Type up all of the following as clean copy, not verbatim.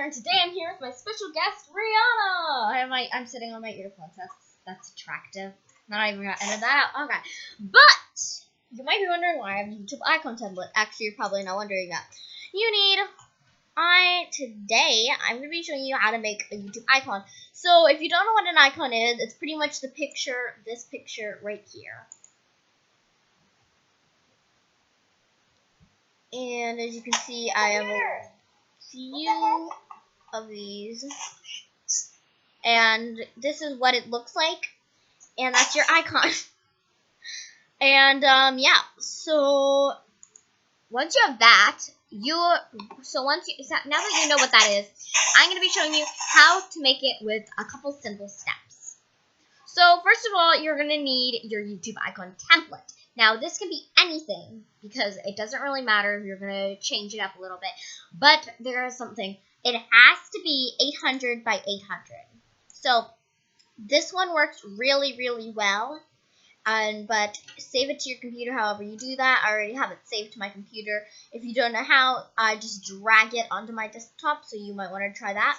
and today I'm here with my special guest, Rihanna. I'm sitting on my earphones. That's attractive. Not even gonna edit that out. Okay, but you might be wondering why I have a YouTube icon template. Actually, you're probably not wondering that. Today I'm gonna be showing you how to make a YouTube icon. So if you don't know what an icon is, it's pretty much the picture, this picture right here. And as you can see, I have a few of these. And this is what it looks like. And that's your icon. And yeah, so once you have that, now that you know what that is, I'm going to be showing you how to make it with a couple simple steps. So first of all, you're going to need your YouTube icon template. Now this can be anything because it doesn't really matter if you're going to change it up a little bit, but there is something. It has to be 800 by 800. So this one works really, really well. But save it to your computer however you do that. I already have it saved to my computer. If you don't know how, I just drag it onto my desktop, so you might want to try that.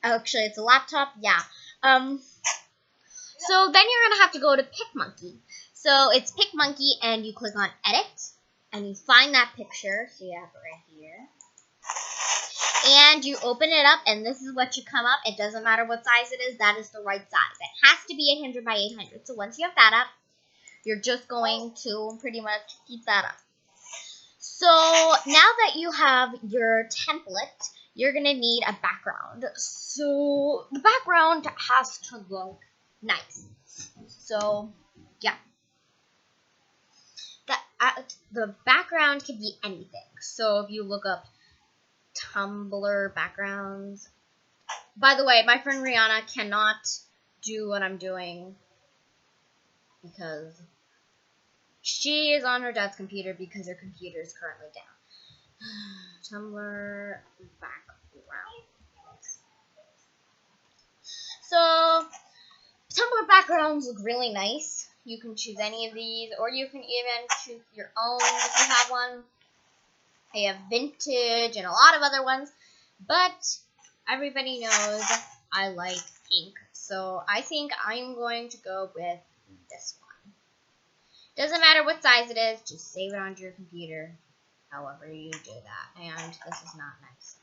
Actually, it's a laptop, yeah. So then you're going to have to go to PicMonkey. So it's PicMonkey, and you click on Edit, and you find that picture. So you have it right here. And you open it up, and this is what you come up. It doesn't matter what size it is. That is the right size. It has to be 800 by 800. So once you have that up, you're just going to pretty much keep that up. So now that you have your template, you're going to need a background. So the background has to look nice. So yeah. The background can be anything. So if you look up Tumblr backgrounds. By the way, my friend Rihanna cannot do what I'm doing because she is on her dad's computer because her computer is currently down. Tumblr background. So Tumblr backgrounds look really nice. You can choose any of these, or you can even choose your own if you have one. I have vintage and a lot of other ones, but everybody knows I like pink, so I think I'm going to go with this one. Doesn't matter what size it is, just save it onto your computer, however you do that. And this is not nice.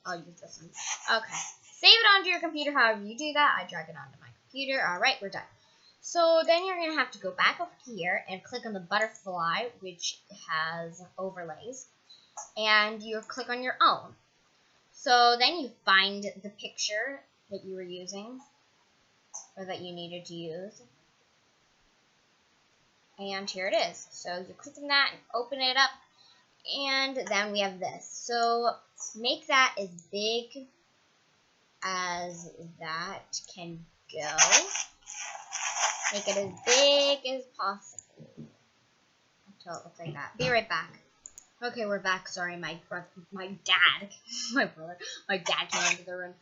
I'll use this one. Okay, save it onto your computer, however you do that. I drag it onto my computer. All right, we're done. So then you're going to have to go back up here and click on the butterfly, which has overlays, and you click on your own. So then you find the picture that you were using, or that you needed to use, and here it is. So you click on that and open it up, and then we have this. So make that as big as that can go. Make it as big as possible until it looks like that. Be right back. Okay, we're back. Sorry, my dad came into the room.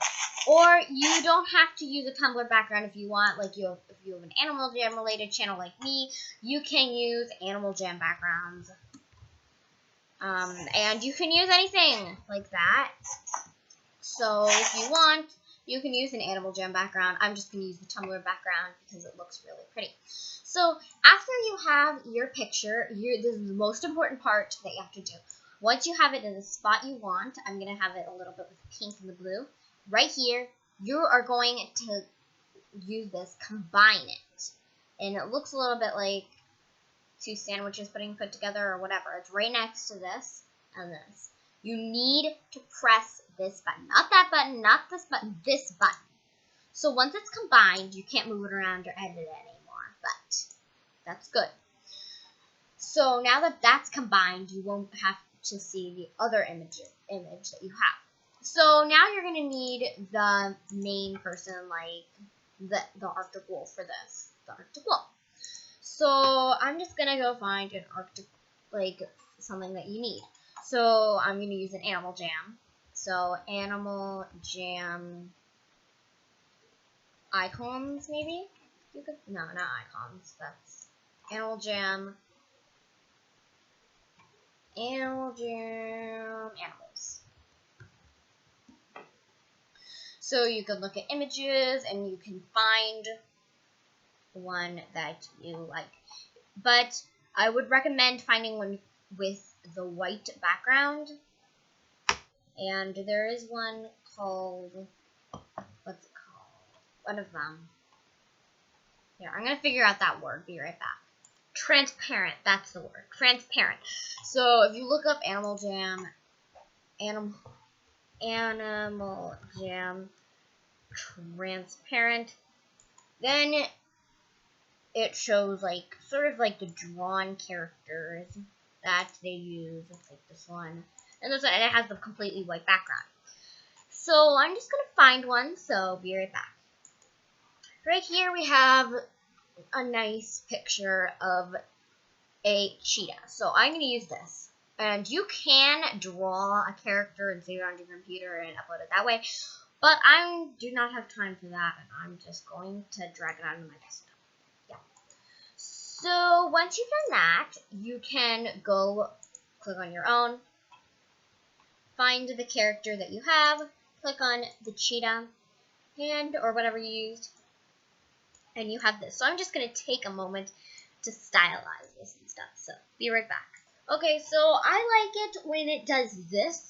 Or you don't have to use a Tumblr background if you want. Like if you have an Animal Jam related channel like me, you can use Animal Jam backgrounds. And you can use anything like that. So if you want, you can use an Animal Jam background. I'm just going to use the Tumblr background because it looks really pretty. So after you have your picture, this is the most important part that you have to do. Once you have it in the spot you want, I'm going to have it a little bit with the pink and the blue. Right here, you are going to use this, combine it. And it looks a little bit like two sandwiches put together or whatever. It's right next to this and this. You need to press this button. Not that button, not this button, this button. So once it's combined, you can't move it around or edit it anymore, but that's good. So now that that's combined, you won't have to see the other image that you have. So now you're going to need the main person, like the Arctic wolf for this, the Arctic wolf. So I'm just going to go find an Arctic, like something that you need. So I'm going to use an Animal Jam. So Animal Jam icons, maybe? No, not icons. That's Animal Jam. Animals. So you can look at images and you can find one that you like. But I would recommend finding one with the white background. And there is one called, what's it called? One of them. Here, I'm going to figure out that word. Be right back. Transparent. That's the word. Transparent. So if you look up Animal Jam, Animal Jam transparent, then it shows like sort of like the drawn characters that they use, like this one, and this one, and it has the completely white background. So I'm just gonna find one. So be right back. Right here we have a nice picture of a cheetah. So I'm gonna use this. And you can draw a character and save it on your computer and upload it that way. But I do not have time for that, and I'm just going to drag it onto my desktop. Yeah. So once you've done that, you can go click on your own, find the character that you have, click on the cheetah, and or whatever you used, and you have this. So I'm just going to take a moment to stylize this and stuff. So be right back. Okay, so I like it when it does this,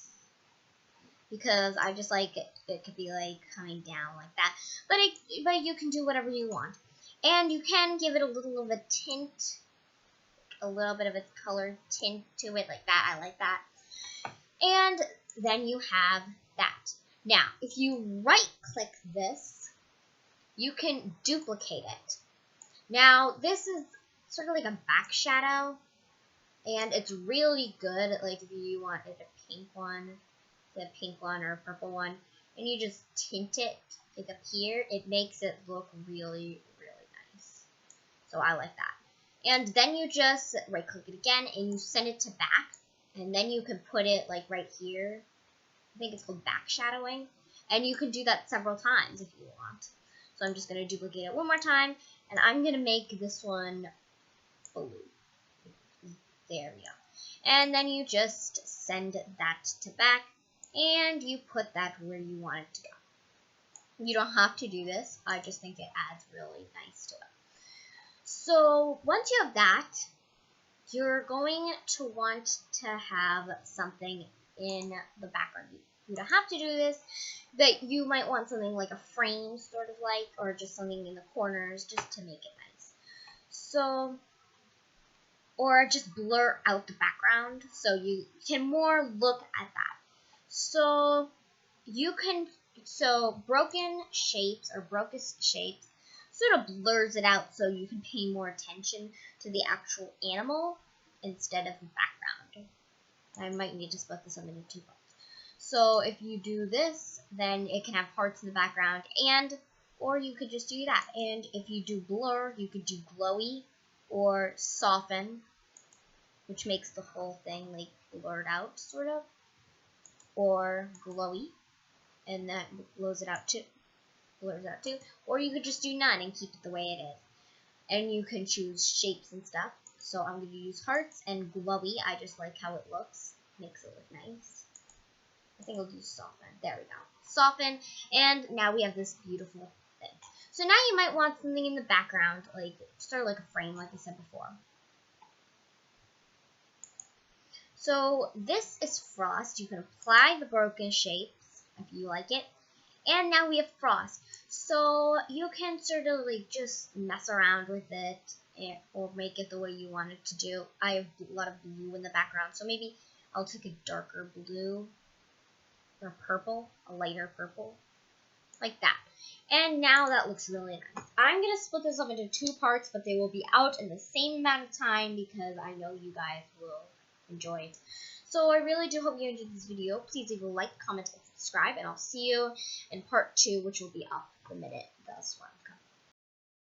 because I just like it could be like coming down like that. But you can do whatever you want. And you can give it a little of a tint, a little bit of a color tint to it like that. I like that. And then you have that. Now, if you right click this, you can duplicate it. Now, this is sort of like a back shadow, and it's really good. Like if you wanted a pink one or a purple one, and you just tint it like up here, it makes it look really, really nice. So I like that. And then you just right click it again and you send it to back, and then you can put it like right here. I think it's called back shadowing, and you can do that several times if you want. So I'm just going to duplicate it one more time, and I'm going to make this one blue. There we go. And then you just send that to back, and you put that where you want it to go. You don't have to do this. I just think it adds really nice to it. So once you have that, you're going to want to have something in the background. You don't have to do this, but you might want something like a frame, sort of like, or just something in the corners just to make it nice. So, or just blur out the background so you can more look at that. So you can, broken shapes or brokest shapes sort of blurs it out so you can pay more attention to the actual animal instead of the background. I might need to split this up into two parts. So if you do this, then it can have parts in the background, or you could just do that. And if you do blur, you could do glowy or soften, which makes the whole thing like blurred out sort of, or glowy, and that blurs it out too. Or you could just do none and keep it the way it is. And you can choose shapes and stuff. So I'm going to use hearts and glowy. I just like how it looks. Makes it look nice. I think I'll do soften. There we go. Soften. And now we have this beautiful thing. So now you might want something in the background, like sort of like a frame, like I said before. So this is frost. You can apply the broken shapes if you like it. And now we have frost. So you can sort of like just mess around with it or make it the way you want it to do. I have a lot of blue in the background, so maybe I'll take a darker blue or purple, a lighter purple, like that. And now that looks really nice. I'm going to split this up into two parts, but they will be out in the same amount of time because I know you guys will enjoy it. So I really do hope you enjoyed this video. Please leave a like, comment, and subscribe, and I'll see you in part 2, which will be up the minute this one.